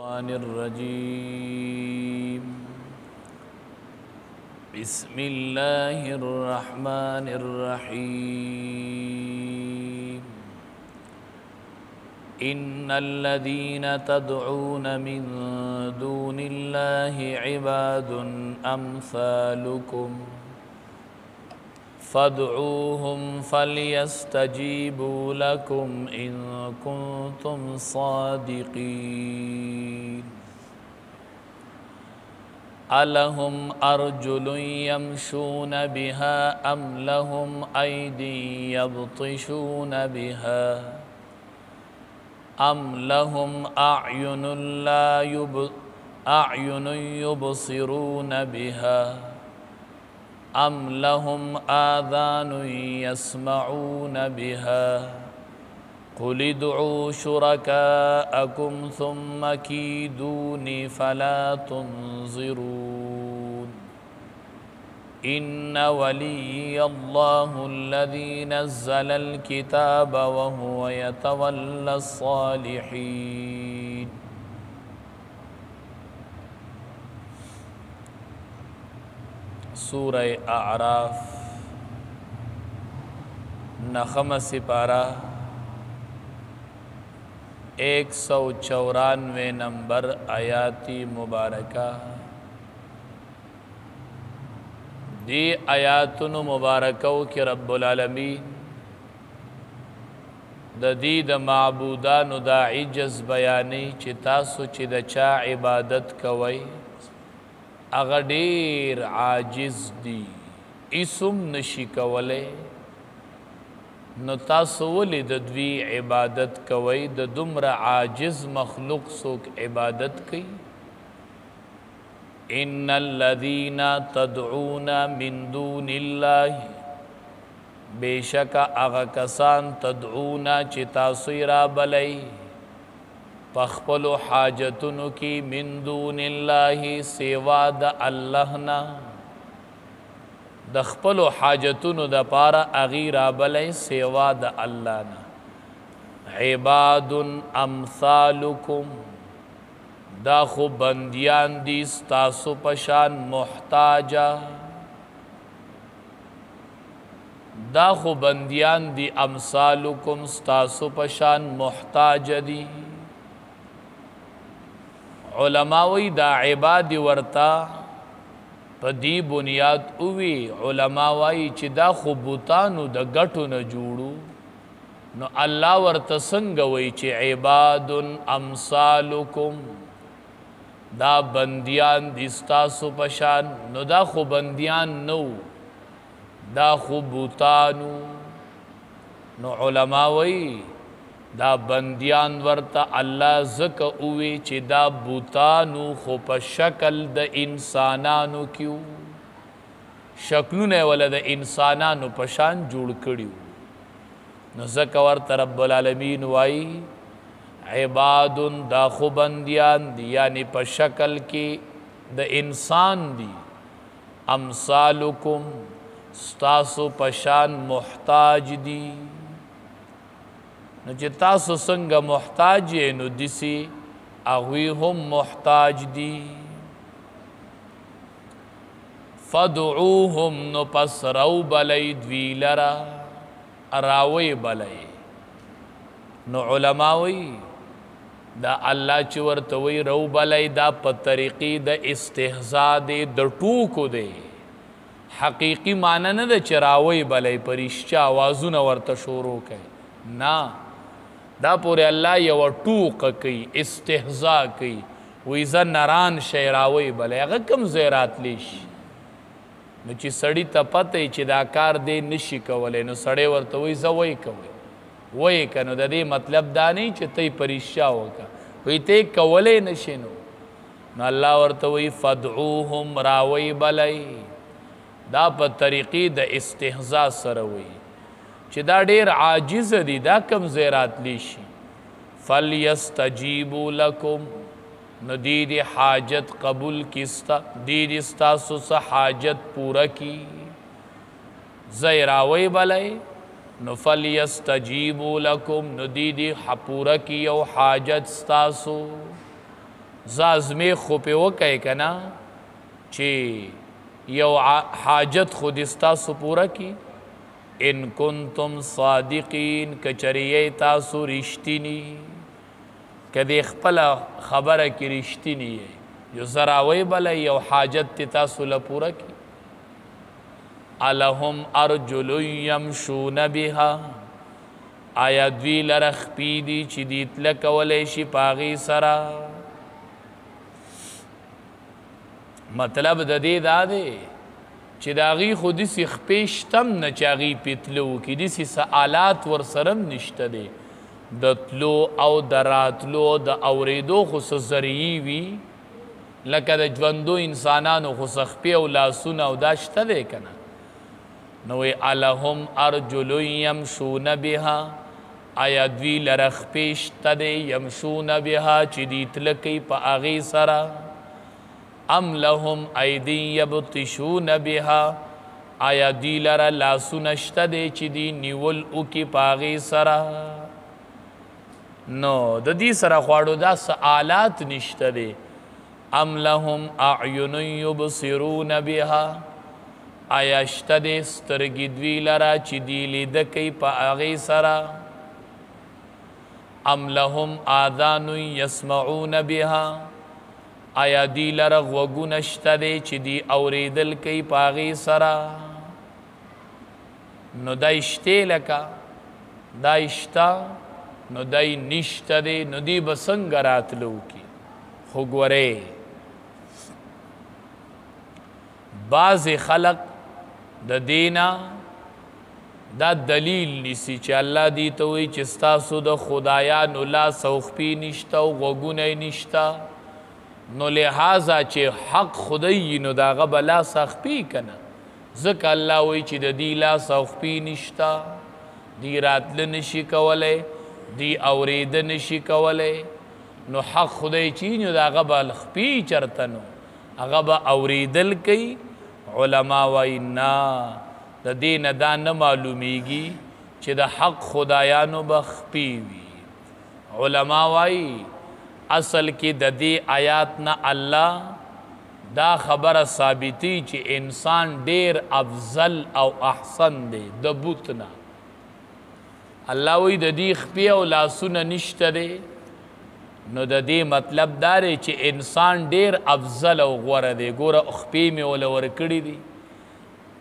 الرجيم بسم الله الرحمن الرحيم إن الذين تدعون من دون الله عباد أمثالكم فادعوهم فليستجيبوا لكم إن كنتم صادقين ألهم أرجل يمشون بها أم لهم أيدي يبطشون بها أم لهم أعين يبصرون بها أم لهم آذان يسمعون بها قل ادعوا شركاءكم ثم كيدوني فلا تنظرون إن ولي الله الذي نزل الكتاب وهو يتولى الصالحين سورہ اعراف نخم سپارہ 194 نمبر آیاتی مبارکہ دی آیاتن مبارکو کی رب العالمین د دی د معبودانو دا عجز بیانی چی تاسو چی د چا عبادت کوئی اغا دیر عاجز دی اسم نشی کولے نو تاسو ولی د دوی عبادت کوئی د دمر عاجز مخلوق سوک عبادت کی ان الذین تدعون من دون اللہ بے شک اغا کسان تدعون چی تاسو را بلی پخپلو حاجتنو کی من دون اللہ سوا دا اللہ نا دخپلو حاجتنو دا پارا اغیرا بلی سوا دا اللہ نا عباد امثالکم دا خو بندیان دی ستاسو پشان محتاجا دا خو بندیان دی امثالکم ستاسو پشان محتاج دی علماوی دا عباد ورتا پا دی بنیاد اوی علماوی چی دا خوبوتانو دا گٹو نجوڑو نو اللہ ورتا سنگوی چی عباد امثالکم دا بندیان دستاسو پشان نو دا خوبندیان نو دا خوبوتانو نو علماوی دا بندیان ورتا اللہ زکا اوی چی دا بوتانو خو پا شکل دا انسانانو کیو شکلو نے والا دا انسانانو پشان جوڑ کریو نو زکا ورتا رب العالمین وائی عباد دا خو بندیان دی یعنی پا شکل کی دا انسان دی امثالکم ستاسو پشان محتاج دی نو چی تاسو سنگا محتاج نو دسی اغوی هم محتاج دی فدعوهم نو پس رو بلی دوی لرا راوی بلی نو علماوی دا اللہ چی ورطوی رو بلی دا پا طریقی دا استحضاء دے دا ٹوکو دے حقیقی معنی نا دا چراوی بلی پرشچا آوازو ورطا شورو کئی نا دا پورے اللہ یو ٹوق کئی استحضاء کئی ویزا نران شیراوی بلے اگر کم زیرات لیش نو چی سڑی تا پتے چی دا کار دے نشی کولے نو سڑے ورطا ویزا وی کوئے وی کنو دا دے مطلب دا نہیں چی تی پریشا ہوگا وی تے کولے نشی نو اللہ ورطا وی فدعوهم راوی بلے دا پا طریقی دا استحضاء سروی چی دا دیر عاجز دی دا کم زیرات لیشی فَلْيَسْتَجِيبُوا لَكُمْ نو دیدی حاجت قبول کستا دیدی ستاسو سا حاجت پورا کی زیراوی بلائی نو فَلْيَسْتَجِيبُوا لَكُمْ نو دیدی پورا کی او حاجت ستاسو زازمې خو پې وکئ که نه چې یو حاجت خود ستاسو پوره کی ان کنتم صادقین کچریه تاسو رښتینی که دې خپله خبره کې رښتینی یې یو زراوی بله یو حاجت تی تاسو له پوره کی الهم ارجل یمشون بها آیا دوی لره خپې دي چې دوی تله کولی شي په هغې سره مطلب د دې دا دی چې د هغې خو داسې خپې شته هم نه چې هغې پې تله وکړي داسې څه آلات ورسره هم نشته دی د تلو او د راتلو د اورېدو خو څه ذریعې وي لکه د ژوندو انسانانو خو څه خپې او لاسونه او دا شته دی که نه نو وی الهم ارجل یمشون بها آیا دوی لره خپې شته دی یمشون بها چې دوی تله کوي په هغې سره ام لهم ایدی یبطشون بها آیا دوی لره لاسونه شته دی چې دوی نیول وکړي په هغې سره نو د دې سره خواړو دا څه آلات نشته دی ام لهم اعین یبصرون بها آیا شته دی سترګې دوی لره چې دوی لیده کوي په هغې سره ام لهم آذان یسمعون بها آیا دوی لره غوږونه شته دی چې دوی اورېدل کوي په هغې سره نو دی شتې لکه دی شته نو دی نشته دی نو دی به څنګه راتلو کی خو ګورئ بعضې خلق د دینا دا دلیل نیسی چې الله دی ته وایي چې ستاسو د خدایانو لاس او خپې نشته او غوږونه یې نشته نو لحاظه چې حق خدای نو د هغه به لاس خپې که نه ځکه الله وایي چې د دې لاس او خپې نشته دی راتله نشي کولی دی اورېده نشي کولی نو حق خدای چې نو د هغه به خپې چرته نو هغه به اورېدل کوي علما وایي نه د دې نه دا نه معلومیږي چې د حق خدایانو به خپې وي علما وایي اصل کې د دې آیات نه الله دا خبره ثابتي چې انسان ډیر افضل او احسن دی د بت نه الله وایي د دې خپې او لاسونه نشته دی نو د دې مطلب دا دی چې انسان ډیر افضل او غوره دی ګوره خپې مې وله ورکړي دي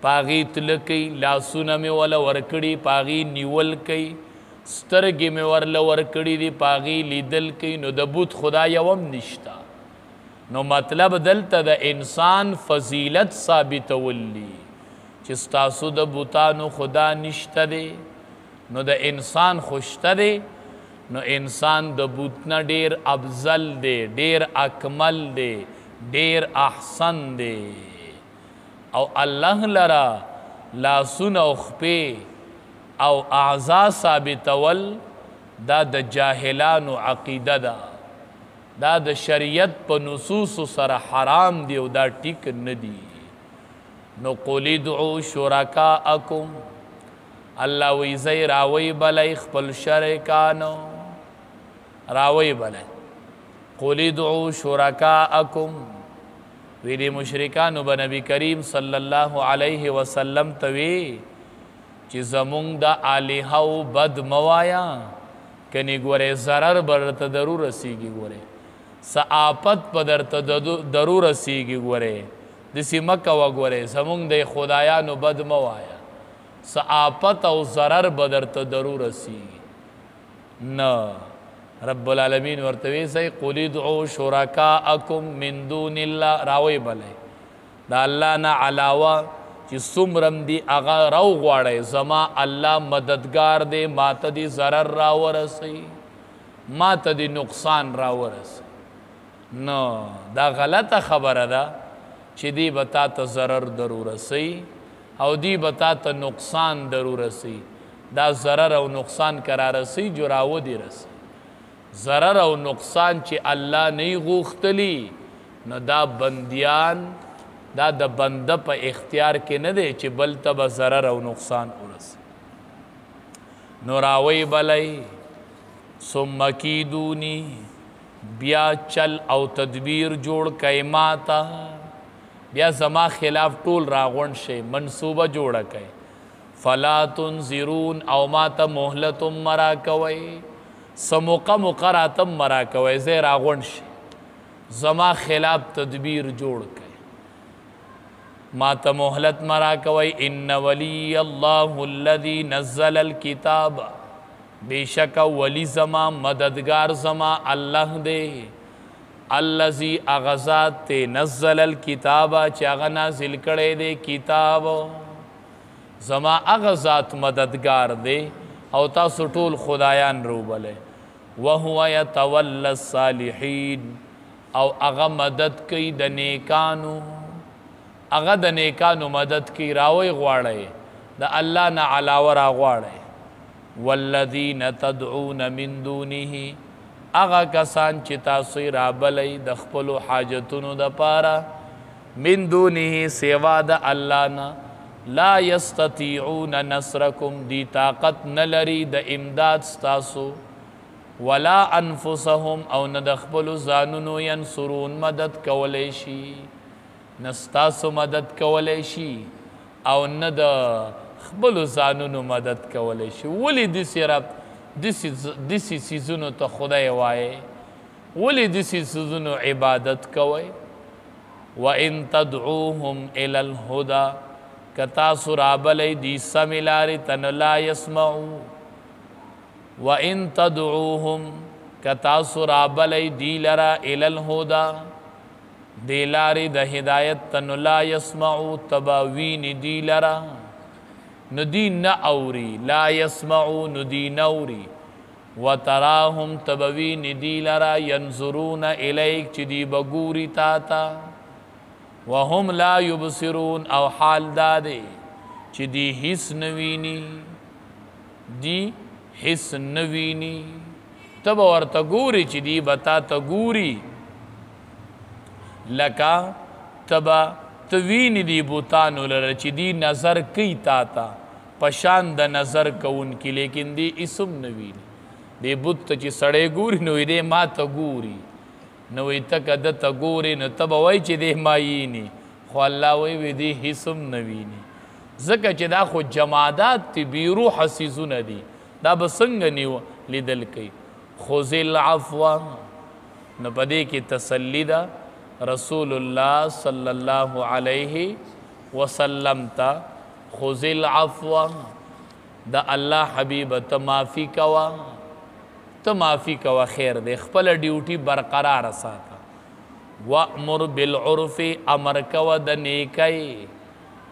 په هغې تله کوي لاسونه مې وله ورکړي په هغې نیول کوي سترګې مې ورله ورکړي دي په هغې لیدل کوي نو د بت خدا یو هم نشته نو مطلب دلته د انسان فضیلت ثابتول دي چې ستاسو د بتانو خدا نشته دی نو د انسان خو شته دی نو انسان د بت نه ډیر افضل دی ډیر اکمل دی ډیر احسن دی او الله لره لاسونه او خپې او اعضا ثابتول دا د جاهلانو عقیده ده دا د شریعت په نصوصو سره حرام دی او دا ټیک نه دی نو قل ادعوا شرکاءکم الله وی زی راوی بلی خپل شرکانو راوی بلی قل ادعوا شرکاءکم ویلی مشرکانو به نبی کریم صلی الله علیه وسلم توی چې زمونږ د الهو بد موایا کنی ګورې ضرر به درته ضرور رسیږي ګورې څه آفت به درته ضرور رسیږي ګورې داسې مه کوه ګورې زمونږ د خدایانو بد موایا څه آفت او ضرر به درته ضرور رسیږي نه رب العالمین ورته وی صحیح قل ادعوا شرکاءکم من دون الله راوی بلی دا الله نه علاوه چې څومرم دي هغه راوغواړئ زما الله مددگار دی ما ته دې ضرر راورسوي ما ته دې نقصان راورسوي نو دا غلطه خبره ده چې دی به تا ته ضرر ضرور رسوي او دی به تا ته نقصان ضرور رسوي دا ضرر او نقصان که رارسوي جو راودې رسوي ضرر او نقصان چې الله نه غوښتلی نو دا بندیان دا د بنده په اختیار کې نه دی چې بل ته به ضرر او نقصان ورسي نو راوی بلی ثم کیدونی بیا چل او تدبیر جوړ کئ ماتا بیا زما خلاف ټول راغونډ شي منصوبه جوړه کئ فلا تنظرون او ماته مهلت مرا کوئ سموقه مقراتم مرا کوئ زه راغونډ شي زما خلاف تدبیر جوړ کئ ماته مهلت مرا کوئ ان ولی الله الذي نزل الكتاب بیشک ولی زما مددگار زما اللہ دے الذی اغزات تے نزل الکتاب چاغ نازل کڑے دے کتاب زما اغزات مددگار دے او تاسو ټول خدایان روبلے وهو یتولی الصالحین او اغا مدد کئی د نیکانو اغا د نیکانو مدد کی راوی غواړی د الله نه علاوه را غواړی والذین تدعون من دونه اغا کسان چې تاسو رابلی د خپلو حاجتونو دپاره من دونه سوا د الله نه لا یستطیعون نصرکم دی طاقت نه لري د امداد ستاسو ولا انفسهم او نه د خپلو ځانونو ینصرون مدد کولی شي نه ستاسو مدد کولی شي او نه د خپلو ځانونو مدد کولی شي ولې داسې رب داسې څیزونو ته خدای وایې ولې داسې څیزونو عبادت کوئ وان تدعوهم الی الهدی که تاسو رابلی دي سمې لارې ته نه لا یسمعو وان تدعوهم که تاسو رابلی دي لره الی الهدی دې لارې د هدایت ته نه لا یسمعو تبه وینې دي لره ندی نہ اوری لا یسمعو ندی نوری وتراهم تبوی ندی لرا ینظرون الیک چی دی بگوری تاتا وهم لا یبصرون او حال دادے چی دی حس نوینی تب ورطا گوری چی دی بتا تا گوری لکا تبا توینی دی بوتانو لرا چی دی نظر کی تاتا پشان د نظر کون کی لیکن دی اسم نوینی دی بوت چی سڑے گوری نوی دی ما تا گوری نوی تک د تا گوری نو تب وی چی دی مایینی خو اللہ وی دی اسم نوینی زکا چی دا خو جمادات تی بیروح سیزون دی دا بسنگ نیو لیدل کئی خوزی العفو نو پدے کی تسلی دا رسول اللہ صلی اللہ علیہ وسلم تا خذ العفو دا اللہ حبیب تمافی کوا خیر دے خپل ڈیوٹی برقرار ساتا وَأْمُرْ بِالْعُرْفِ امر کوا دا نیکائی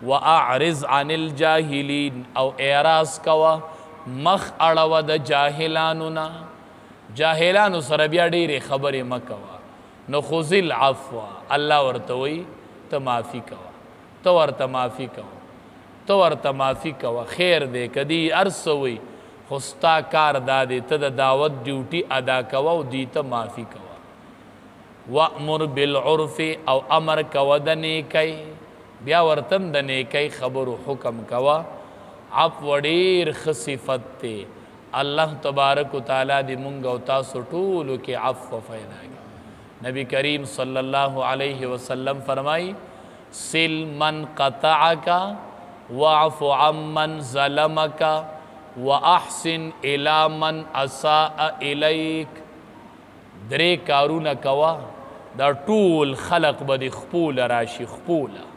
وَأَعْرِضْ عَنِ الْجَاهِلِينَ او اعراض کوا مخ اڑوا دا جاہلانونا جاہلانو سر بیا ڈیرے خبر مکوا نو خذ العفو اللہ ورتوئی تمافی کوا تو ورطا معافی کوا خیر دے کدی ارسوئی خستا کار دادے تا دعوت ڈیوٹی ادا کوا و دیتا معافی کوا وَأْمُرْ بِالْعُرْفِ او امر کوا دا نیکای بیا ورتم دا نیکای خبر و حکم کوا عفو ډیر خصفت تے اللہ تبارک و تعالی دی منگا و تاسو ټولو کے عفو فیدا گا نبی کریم صلی اللہ علیہ وسلم فرمائی سل من قطعکا وعف عمن ظلمک واحسن الی من اساء الیک درې کارونه کوا دا ټول خلق بدی خپول راشي خپوله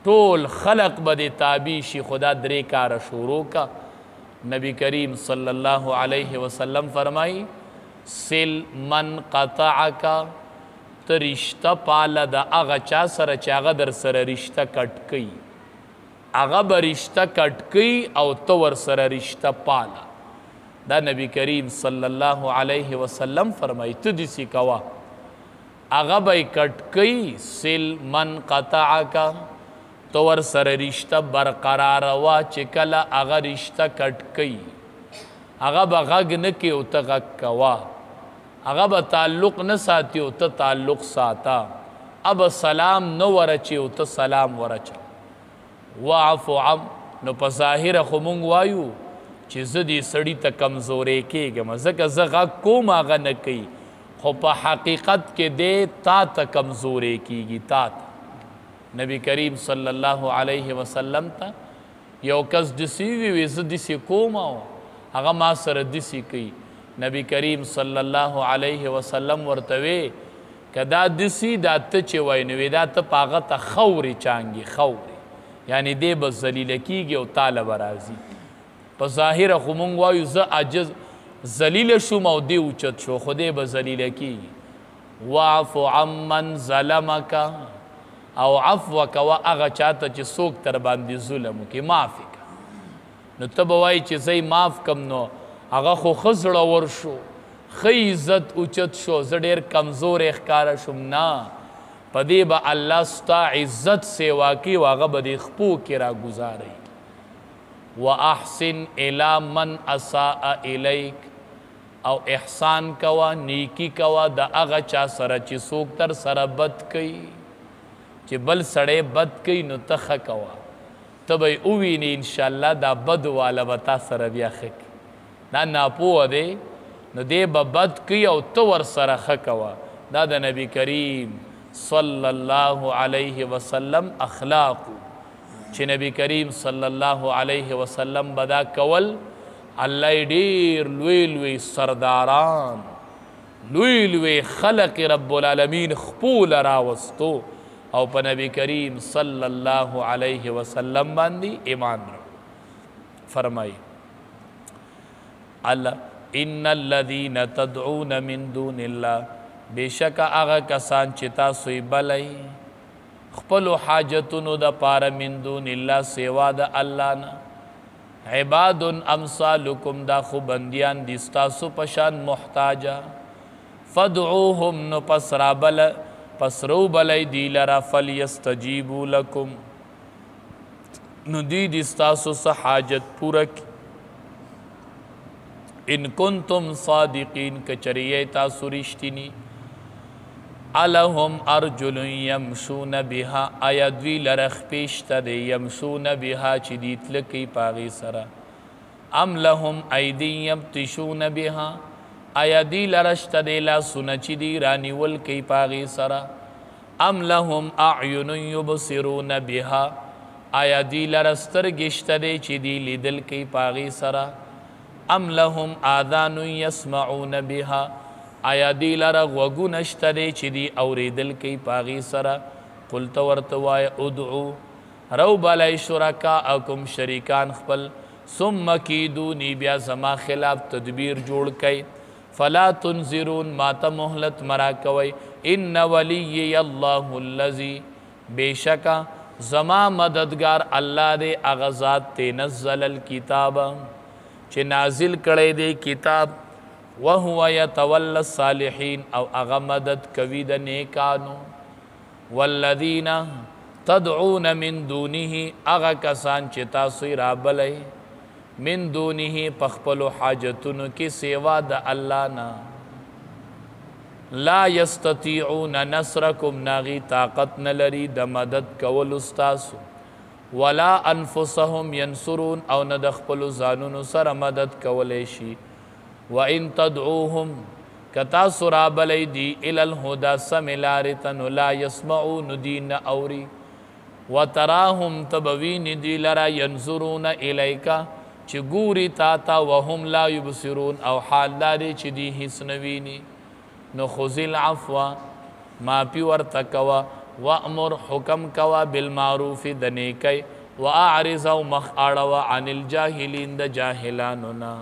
ټول خلق بدی تابع شي خدا درې کار شروع کا نبی کریم صلی اللہ علیہ وسلم فرمائی سل من قطعکا تا رشتہ پالا دا اغا چا سر چاگا در سر رشتہ کٹ کئی اغا با رشتہ کٹ کئی او تور سر رشتہ پالا دا نبی کریم صلی اللہ علیہ وسلم فرمائی تو دیسی کوا اغا با کٹ کئی سل من قطعکا تور سر رشتہ برقرار وا چکلا اغا رشتہ کٹ کئی اغا با غگ نکی او تا غگ کوا اغا با تعلق نساتی او تا تعلق ساتا اب سلام نو ورچی او تا سلام ورچا وعفو عم نو پا ظاہر خمونگ وایو چی زدی سڑی تا کمزورے کے گا مزکا زغا کوم آغا نکی خو په حقیقت کې دی تا ته کمزورې کیږي تا ته نبی کریم صلی الله علیه وسلم ته یو کس دسی وی زه دسی کوم او هغه ما سره دسی کوي نبی کریم صلی الله علیه وسلم ورته وی که دا دسی دا ته چې وای نو دا ته په هغه ته خورې چانګي خورې یعنی دی به ذلیله کیږي او تاله به راځي په ظاهره خو مونږ وایو زه عجز ذلیله شوم او دی اوچت شو خو دی به ذلیله کیږي واعف عمن ظلمک او عفو کوه هغه چاته چې څوک تر باندې ظلم وکړي معاف یې کړه نو ته به وایي چې زه معاف کم نو هغه خو ښه زړور شو ښه عزت اوچت شو زه ډېر کمزوری ښکاره شوم نه په دې به الله ستا عزت سیوا کړي او هغه به دې خپو کې راګزاروي واحسن الی من اساء الیک او احسان کوه نیکی کوه د هغه چا سره چې څوک در سره بد کوي چې بل سړی بد کوي نو ته ښه کوه ته به یې ووینې انشاءالله دا بد واله به تا سره بیا ښه کوي دا ناپوه دی نو دی به بد کوي او ته ورسره ښه کوه دا د نبی کریم صلی الله علیه وسلم اخلاقو چې نبی کریم صلی الله علیه وسلم به دا کول الله یې ډېر لوی لوی سرداران لوی لوی خلق رب العالمین خپوله راوستو او په نبی کریم صلی الله علیه وسلم باندې ایمان راوړو فرمایي الله ان الذین تدعون من دون الله بېشکه هغه کسان چې تاسو یې بلئ خپلو حاجتونو د پاره من دون الله سیوا د الله نه عباد امثالکم دا خو بندیان دي ستاسو په شان محتاجه فدعوهم نو پس رو بلئ دی لرا فلیستجیبوا لکم نو دی ستاسو څه حاجت پوره کی ان کنتم صادقین کچریه تاسو رښتینی الہم ارجل یمشون بها آیا دوی لره خپې شته دی یمشون بها چې دی تلکی پاغې سره ام لهم ایدی یبطشون بها آیا دی لره شته دی لاسونه چې دی رانیول کوي پاغې سره ام لهم اعین یبصرون بها آیا دی لره سترګې شته دی چې دی لیدل کوي پاغې سره ام لهم آذان یسمعون بها آیا دی لره غوږونه شته دی چې دی اورېدل کوي پاغې سره قلت ورته وایه ادعو رو بلئ شرکاءکم شریکان خپل ثم کیدونی بیا زما خلاف تدبیر جوړ کئ فلا تنظرون ما ته مهلت مرا کوئ ان ولیی الله الذی بېشکه زما مددگار الله دی هغه ذات تی نزل الکتاب چې نازل کړی دی کتاب وهو یتولی الصالحین او هغه مدد کوي د نیکانو والذین تدعون من دونه هغه کسان چې تاسو یې رابلئ من دونه په خپلو حاجتونو کې سیوا د الله نه لا یستطیعون نصرکم ناغي طاقت نه لري د مدد کولو ستاسو ولا انفسهم ینصرون او نه د خپلو ځانونو سره مدد کولی شي وان تدعوهم که تاسو رابلی دي الی الهدی سمې لارې ته نو لا یسمعون دي نه اوري وتراهم ته به وینې دوی لره ینظرون الیکه چې ګوري تا ته وهم لا یبصرون او حال دا دی چې دوی هیڅ نه ویني نو خذ العفو معافي ورته کوه وامر حکم کوه بالمعروف د نیکۍ واعرض او مخ اړوه عن الجاهلین د جاهلانو نه